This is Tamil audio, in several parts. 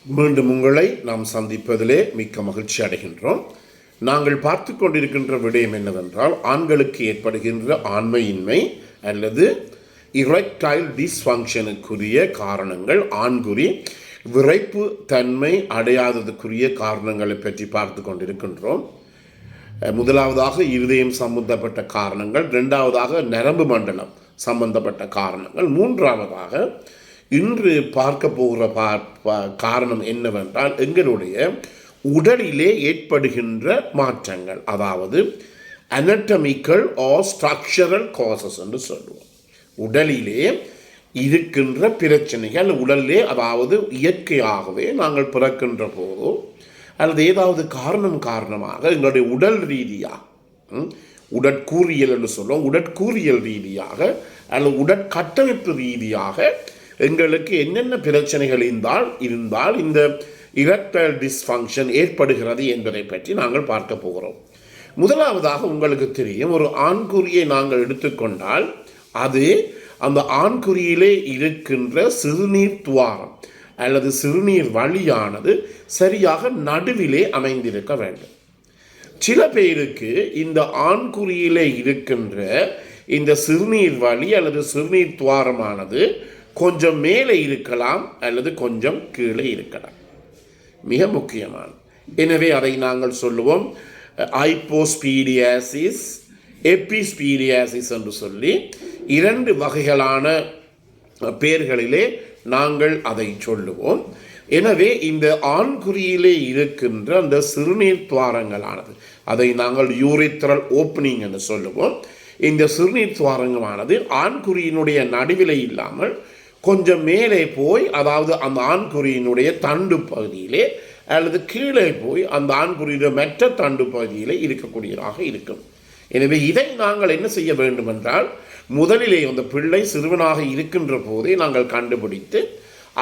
மீண்டும் உங்களை நாம் சந்திப்பதிலே மிக்க மகிழ்ச்சி அடைகின்றோம். நாங்கள் பார்த்து கொண்டிருக்கின்ற விடயம் என்னவென்றால், ஆண்களுக்கு ஏற்படுகின்ற ஆண்மையின்மை அல்லது இரெக்டைல் டிஸ்ஃபங்க்ஷனுக்குரிய காரணங்கள், ஆண்குறி விரைப்பு தன்மை அடையாததுக்குரிய காரணங்களை பற்றி பார்த்து கொண்டிருக்கின்றோம். முதலாவதாக இருதயம் சம்பந்தப்பட்ட காரணங்கள், இரண்டாவதாக நரம்பு மண்டலம் சம்பந்தப்பட்ட காரணங்கள், மூன்றாவதாக இன்று பார்க்க போகிற காரணம் என்னவென்றால் எங்களுடைய உடலிலே ஏற்படுகின்ற மாற்றங்கள், அதாவது anatomical or structural causes என்று சொல்லுவோம். உடலிலே இருக்கின்ற பிரச்சனைகள், உடலிலே அதாவது இயற்கையாகவே நாங்கள் பிறக்கின்ற போதோ அல்லது ஏதாவது காரணமாக எங்களுடைய உடல் ரீதியாக, உடற்கூறியல் என்று சொல்லுவோம், உடற்கூறியல் ரீதியாக அல்லது உடற்கட்டமைப்பு ரீதியாக எங்களுக்கு என்னென்ன பிரச்சனைகள் இருந்தால் இந்த இரெக்டைல் டிஸ்ஃபங்க்ஷன் ஏற்படுகிறது என்பதை பற்றி நாங்கள் பார்க்க போகிறோம். முதலாவதாக உங்களுக்கு தெரியும், ஒரு ஆண்குறியை நாங்கள் எடுத்துக்கொண்டால் அது அந்த ஆண்குறியிலே இருக்கின்ற சிறுநீர் துவாரம் அல்லது சிறுநீர் வழியானது சரியாக நடுவிலே அமைந்திருக்க வேண்டும். சில பேருக்கு இந்த ஆண்குறியிலே இருக்கின்ற இந்த சிறுநீர் வழி அல்லது சிறுநீர் துவாரமானது கொஞ்சம் மேலே இருக்கலாம் அல்லது கொஞ்சம் கீழே இருக்கலாம். மிக முக்கியமான, எனவே அதை நாங்கள் சொல்லுவோம் ஹைப்போஸ்பீடியாசிஸ், எபிஸ்பீடியாசிஸ் என்று சொல்லி இரண்டு வகைகளான பெயர்களிலே நாங்கள் அதை சொல்லுவோம். எனவே இந்த ஆண்குறியிலே இருக்கின்ற அந்த சிறுநீர் துவாரங்களானது, அதை நாங்கள் யூரித்ரல் ஓப்பனிங் என்று சொல்லுவோம். இந்த சிறுநீர் துவாரங்களானது ஆண்குறியினுடைய நடுவிலே இல்லாமல் கொஞ்சம் மேலே போய், அதாவது அந்த ஆண்குறியினுடைய தண்டு பகுதியிலே அல்லது கீழே போய் அந்த ஆண்குறியினுடைய மற்ற தண்டு பகுதியிலே இருக்கக்கூடியதாக இருக்கும். எனவே இதை நாங்கள் என்ன செய்ய வேண்டும் என்றால், முதலிலே அந்த பிள்ளை சிறுவனாக இருக்கின்ற போதே நாங்கள் கண்டுபிடித்து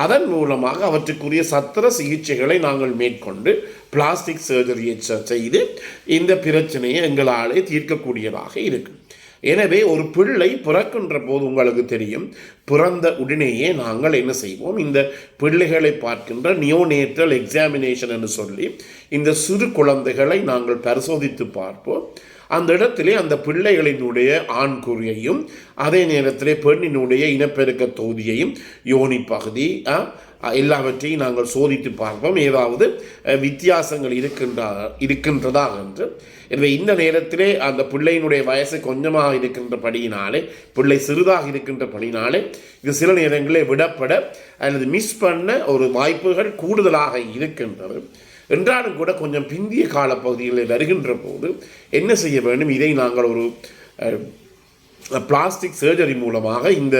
அதன் மூலமாக அவற்றுக்குரிய சத்திர சிகிச்சைகளை நாங்கள் மேற்கொண்டு பிளாஸ்டிக் சர்ஜரியை செய்து இந்த பிரச்சனையை எங்களாலே தீர்க்கக்கூடியதாக இருக்கும். எனவே ஒரு பிள்ளை பிறக்கின்ற போது உங்களுக்கு தெரியும், பிறந்த உடனேயே நாங்கள் என்ன செய்வோம், இந்த பிள்ளைகளை பார்க்கின்ற நியோனேட்டல் எக்ஸாமினேஷன் என்று சொல்லி இந்த சிறு குழந்தைகளை நாங்கள் பரிசோதித்து பார்ப்போம். அந்த இடத்திலே அந்த பிள்ளைகளினுடைய ஆண்குறியையும் அதே நேரத்திலே பெண்ணினுடைய இனப்பெருக்க தொகுதியையும் யோனி பகுதி எல்லாவற்றையும் நாங்கள் சோதித்து பார்ப்போம், ஏதாவது வித்தியாசங்கள் இருக்கின்றதா என்று. எனவே இந்த நேரத்திலே அந்த பிள்ளையினுடைய வயசு கொஞ்சமாக இருக்கின்றபடியினாலே, பிள்ளை சிறிதாக இருக்கின்றபடினாலே இது சில நேரங்களில் விடப்பட அல்லது மிஸ் பண்ண ஒரு வாய்ப்புகள் கூடுதலாக இருக்கின்றது. என்றாலும் கூட கொஞ்சம் பிந்திய காலப்பகுதிகளில் வருகின்ற போது என்ன செய்ய வேண்டும், இதை நாங்கள் ஒரு பிளாஸ்டிக் சர்ஜரி மூலமாக இந்த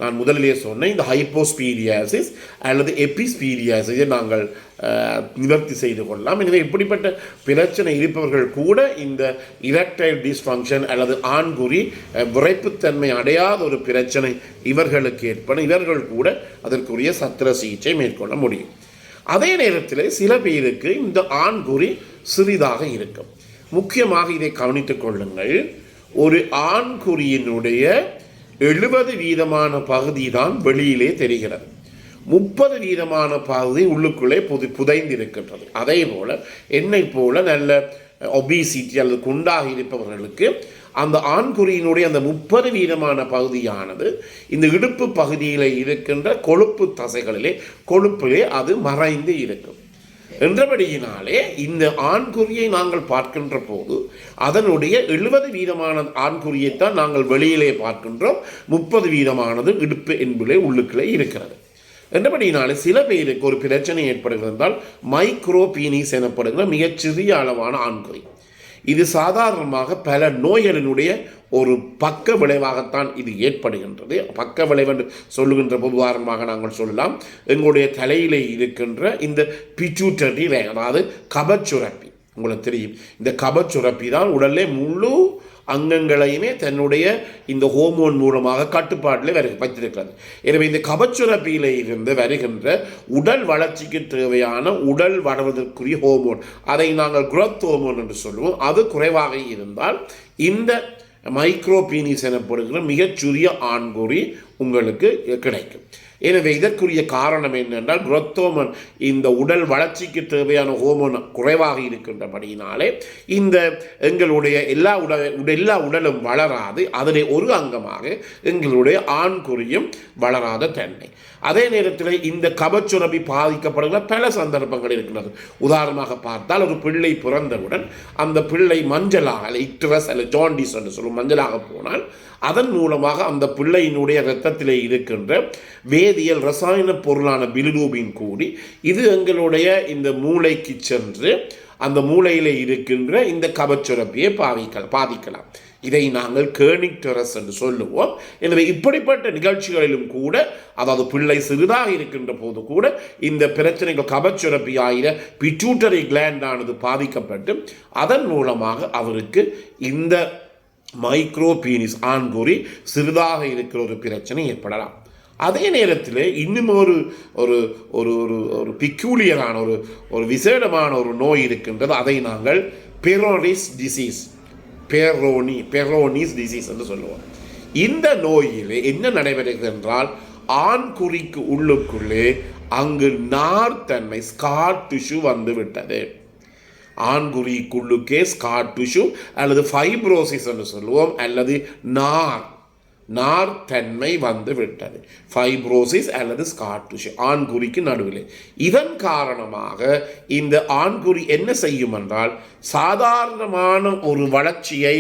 நான் முதலிலே சொன்ன இந்த ஹைப்போஸ்பீடியாசிஸ் அல்லது எபிஸ்பீடியாசிஸை நாங்கள் நிவர்த்தி செய்து கொள்ளலாம். எனவே இப்படிப்பட்ட பிரச்சனை இருப்பவர்கள் கூட இந்த இரெக்டைல் டிஸ்ஃபங்க்ஷன் அல்லது ஆண்குறி விரைப்புத்தன்மை அடையாத ஒரு பிரச்சனை இவர்களுக்கு ஏற்படும், இவர்கள் கூட அதற்குரிய சத்திர சிகிச்சை மேற்கொள்ள முடியும். அதே நேரத்தில் சில பேருக்கு இந்த ஆண்குறி சிறிதாக இருக்கும். முக்கியமாக இதை கவனித்துக் கொள்ளுங்கள், ஒரு ஆண்குறியினுடைய 70% பகுதி தான் வெளியிலே தெரிகிறது, 30% பகுதி உள்ளுக்குள்ளே புதைந்திருக்கின்றது. அதே போல என்னை போல நல்ல ஒபிசிட்டி அல்லது குண்டாக இருப்பவர்களுக்கு அந்த ஆண்குறியினுடைய அந்த 30% பகுதியானது இந்த இடுப்பு பகுதியில் இருக்கின்ற கொழுப்பு தசைகளிலே கொழுப்பிலே அது மறைந்து இருக்கும். என்றபடியினாலே இந்த ஆண்குறியை நாங்கள் பார்க்கின்ற போது அதனுடைய 70% ஆண்குறியைத்தான் நாங்கள் வெளியிலே பார்க்கின்றோம், 30% இடுப்பு என்பதிலே உள்ளுக்குள்ளே இருக்கிறது. என்றபடியினாலே சில பேருக்கு ஒரு பிரச்சனை ஏற்படுகிறது என்றால் மைக்ரோ பீனிஸ் எனப்படுகிற மிகச்சிறிய அளவான ஆண்குறி. இது சாதாரணமாக பல நோய்களினுடைய ஒரு பக்க விளைவாகத்தான் இது ஏற்படுகின்றது. பக்க விளைவு என்று சொல்லுகின்ற போது உதாரணமாக நாங்கள் சொல்லலாம், எங்களுடைய தலையிலே இருக்கின்ற இந்த பிட்யூட்டரி, அதாவது கபச்சுரப்பி. உங்களுக்கு தெரியும், இந்த கபச்சுரப்பி தான் உடலிலே முழு அங்கங்களையுமே தன்னுடைய இந்த ஹோமோன் மூலமாக கட்டுப்பாட்டில் வைத்திருக்கிறது. எனவே இந்த கபச்சுரப்பியில இருந்து வருகின்ற உடல் வளர்ச்சிக்கு தேவையான உடல் வளர்வதற்குரிய ஹோமோன், அதை நாங்கள் குரோத் ஹோமோன் என்று சொல்லுவோம், அது குறைவாக இருந்தால் இந்த மைக்ரோபீனிஸ் எனப்படுகிற மிகச்சிறிய ஆண்குறி உங்களுக்கு கிடைக்கும். எனவே இதற்குரிய காரணம் என்னென்றால் growth hormone இந்த உடல் வளர்ச்சிக்கு தேவையான ஹோமோன் குறைவாக இருக்கின்றபடியினாலே இந்த எங்களுடைய எல்லா உடலும் வளராது. அதிலே ஒரு அங்கமாக எங்களுடைய ஆண்குறியும் வளராத தன்மை. அதே நேரத்தில் இந்த கபச்சுரப்பி பாதிக்கப்படுகிற பல சந்தர்ப்பங்கள் இருக்கிறது. உதாரணமாக பார்த்தால் ஒரு பிள்ளை பிறந்தவுடன் அந்த பிள்ளை மஞ்சளாக இக்ட்ரஸ் அல்ல ஜாண்டிஸ் என்று சொல்லும் மஞ்சளாக போனால் அதன் மூலமாக அந்த பிள்ளையினுடைய இரத்தத்திலே இருக்கின்ற வேதியியல் ரசாயன பொருளான பிலிரூபின் கூடி இது எங்களுடைய இந்த மூளைக்கு சென்று அந்த மூளையிலே இருக்கின்ற இந்த கபச்சுரப்பியை பாதிக்கலாம். இதை நாங்கள் கேர்னிக்டரஸ் என்று சொல்லுவோம். எனவே இப்படிப்பட்ட நிகழ்ச்சிகளிலும் கூட, அதாவது பிள்ளை சிறிதாக இருக்கின்ற போது கூட இந்த பிரச்சனைகள் கபச்சுரப்பி ஆகிற பிட்யூட்டரி கிளாண்டானது பாதிக்கப்பட்டு அதன் மூலமாக அவருக்கு இந்த மைக்ரோ பீனிஸ் ஆண்குறி சிறிதாக இருக்கிற ஒரு பிரச்சனை ஏற்படலாம். அதே நேரத்தில் இன்னும் ஒரு ஒரு ஒரு ஒரு பிக்யூலியரான ஒரு விசேடமான ஒரு நோய் இருக்கின்றது. அதை நாங்கள் பெரோனிஸ் டிசீஸ் என்று சொல்லுவோம். இந்த நோயிலே என்ன நடைபெறுகிறது என்றால் ஆண்குறிக்கு உள்ளுக்குள்ளே அங்கு நார்த்தன்மை ஸ்கார் டிஷ்யூ வந்து விட்டது. ஆண்குறிக்குள்ளுக்கே ஸ்கார் டிஷ்யூ அல்லது ஃபைப்ரோசிஸ் என்று சொல்லுவோம், அல்லது நார்த்தன்மை வந்து விட்டது. ஃபைப்ரோசிஸ் அல்லது ஸ்கார் டிஷ்யூ ஆண்குறிக்கு நடுவில். இதன் காரணமாக இந்த ஆண்குறி என்ன செய்யும் என்றால் சாதாரணமான ஒரு வளர்ச்சியை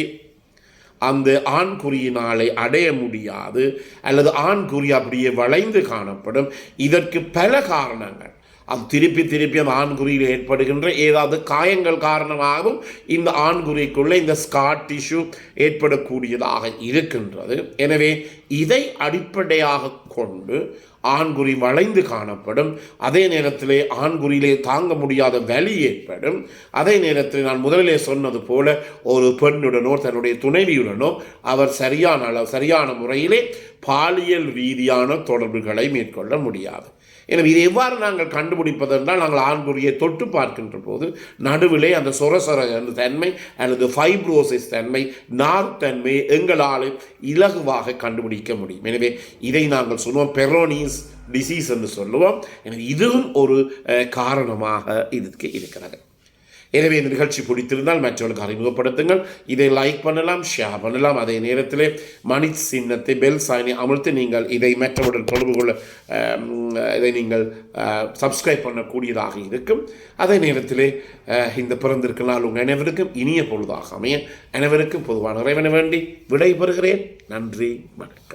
அந்த ஆண்குறியினாலே அடைய முடியாது, அல்லது ஆண்குறி அப்படியே வளைந்து காணப்படும். இதற்கு பல காரணங்கள். அது திருப்பி அந்த ஆண்குறியில் ஏற்படுகின்ற ஏதாவது காயங்கள் காரணமாகவும் இந்த ஆண்குறிக்குள்ளே இந்த ஸ்கார் டிஷ்யூ ஏற்படக்கூடியதாக இருக்கின்றது. எனவே இதை அடிப்படையாக கொண்டு ஆண்குறி வளைந்து காணப்படும். அதே நேரத்திலே ஆண்குறியிலே தாங்க முடியாத வலி ஏற்படும். அதே நேரத்தில் நான் முதலிலே சொன்னது போல ஒரு பெண்ணுடனோ தன்னுடைய துணைவியுடனோ அவர் சரியான முறையிலே பாலியல் ரீதியான தொடர்புகளை மேற்கொள்ள முடியாது. எனவே இதை எவ்வாறு நாங்கள் கண்டுபிடிப்பதென்றால் நாங்கள் ஆண்குறியை தொட்டு பார்க்கின்ற போது நடுவிலே அந்த சொரசொர தன்மை அல்லது ஃபைப்ரோசிஸ் தன்மை நார்த்தன்மை எங்களால் இலகுவாக கண்டுபிடிக்க முடியும். எனவே இதை நாங்கள் சொல்லுவோம் பெரோனிஸ் டிசீஸ் என்று சொல்லுவோம். எனவே இதுவும் ஒரு காரணமாக இதுக்கு இருக்கிறது. எனவே இந்த நிகழ்ச்சி பிடித்திருந்தால் மற்றவர்களுக்கு அறிமுகப்படுத்துங்கள். இதை லைக் பண்ணலாம், ஷேர் பண்ணலாம். அதே நேரத்தில் மணி சின்னத்தை பெல் சாயினை அமர்த்தி நீங்கள் இதை மற்றவர்கள் தொடர்பு கொள்ள இதை நீங்கள் சப்ஸ்கிரைப் பண்ணக்கூடியதாக இருக்கும். அதே நேரத்தில் இந்த பிறந்திருக்க நாள் உங்கள் அனைவருக்கும் இனிய பொழுதாக அமைய அனைவருக்கும் பொதுவான இறைவனை வேண்டி விடைபெறுகிறேன். நன்றி, வணக்கம்.